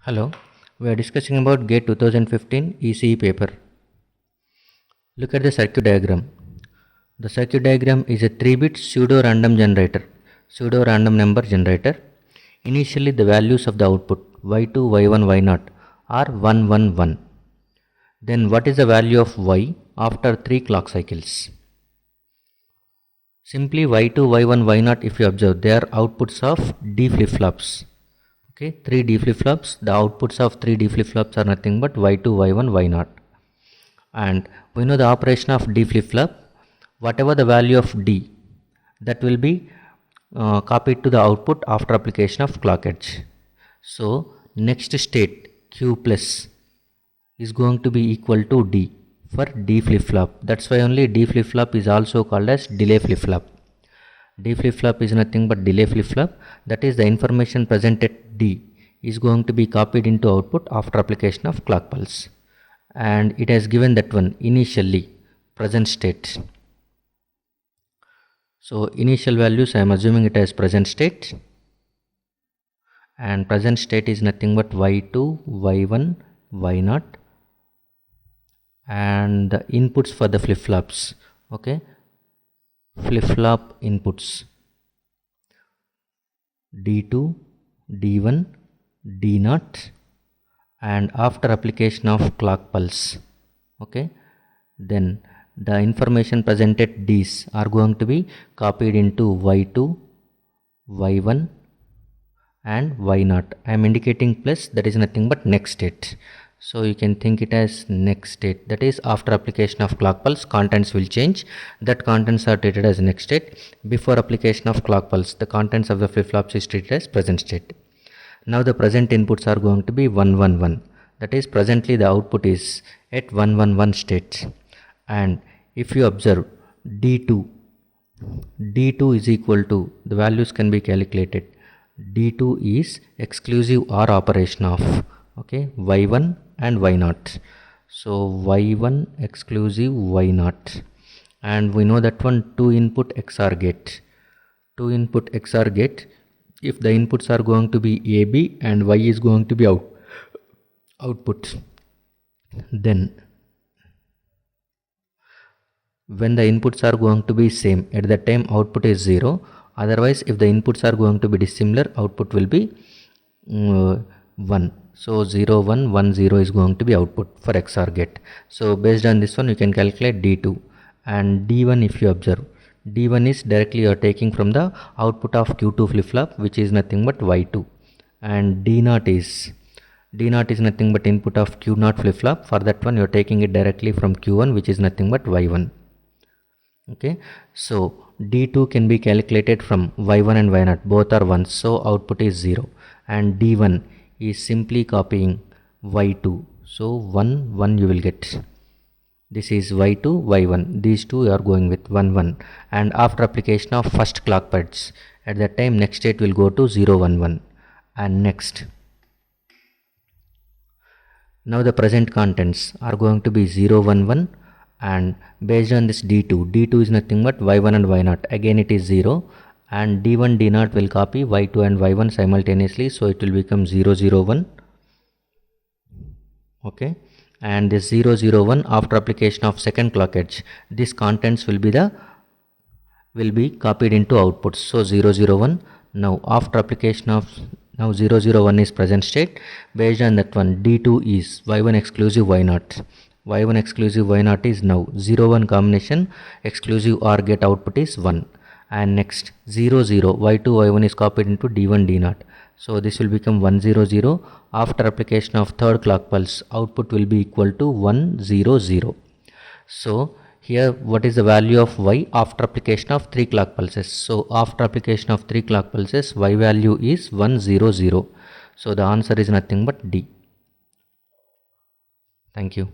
Hello, we are discussing about GATE 2015 ECE paper. Look at the circuit diagram. The circuit diagram is a 3-bit pseudo-random number generator. Initially the values of the output y2, y1, y0 are 1, 1, 1. Then what is the value of y after 3 clock cycles? Simply y2, y1, y0, if you observe, they are outputs of D flip-flops. Okay, 3 D flip-flops, the outputs of 3 D flip-flops are nothing but y2, y1, y0. And we know the operation of D flip-flop, whatever the value of D, that will be copied to the output after application of clock edge. So next state Q plus is going to be equal to D for D flip-flop. That's why only D flip-flop is also called as delay flip-flop. D flip-flop is nothing but delay flip-flop, that is the information present at D is going to be copied into output after application of clock pulse, and it has given that one initially present state. So initial values I am assuming it as present state, and present state is nothing but y2, y1, y0, and the inputs for the flip-flops. Okay, flip-flop inputs D2, D1, D0, and after application of clock pulse, okay, then the information present at D's are going to be copied into y2, y1 and y0. I am indicating plus, that is nothing but next state. So you can think it as next state, that is after application of clock pulse contents will change, that contents are treated as next state. Before application of clock pulse the contents of the flip-flops is treated as present state. Now the present inputs are going to be 1, 1, 1, that is presently the output is at 1, 1, 1 state. And if you observe D2 is equal to, the values can be calculated, D2 is exclusive OR operation of, okay, y1 and y0. So y1 exclusive y0, and we know that one 2 input XOR gate. 2 input XOR gate, if the inputs are going to be AB and Y is going to be output, then when the inputs are going to be same, at that time output is 0. Otherwise if the inputs are going to be dissimilar, output will be 1. So 0, 1, 1, 0 is going to be output for XOR gate. So based on this one you can calculate D2. And D1, if you observe, D1 is directly you are taking from the output of Q2 flip-flop, which is nothing but y2, and D0 is nothing but input of Q0 flip-flop. For that one you are taking it directly from Q1, which is nothing but y1. Okay, so D2 can be calculated from y1 and y0, both are 1, so output is 0. And D1 is simply copying y2, so 1, 1 you will get. This is y2, y1, these two are going with 1, 1, and after application of first clock pulse, at that time next state will go to 0, 1, 1, and next. Now the present contents are going to be 0, 1, 1, and based on this D2 is nothing but y1 and y0, again it is 0, and D1, D0 will copy y2 and y1 simultaneously, so it will become 0, 0, 1. Okay, and this 0, 0, 1 after application of second clock edge, these contents will be copied into outputs. So 0, 0, 1. Now after application of, now 0, 0, 1 is present state. Based on that one, D2 is y1 exclusive y0. Y1 exclusive y0 is now 0, 1 combination exclusive OR gate output is 1. And next 0, 0, y2, y1 is copied into D1, D0. So this will become 1, 0, 0. After application of third clock pulse, output will be equal to 1, 0, 0. So here what is the value of y after application of 3 clock pulses? So after application of 3 clock pulses, y value is 1, 0, 0. So the answer is nothing but D. Thank you.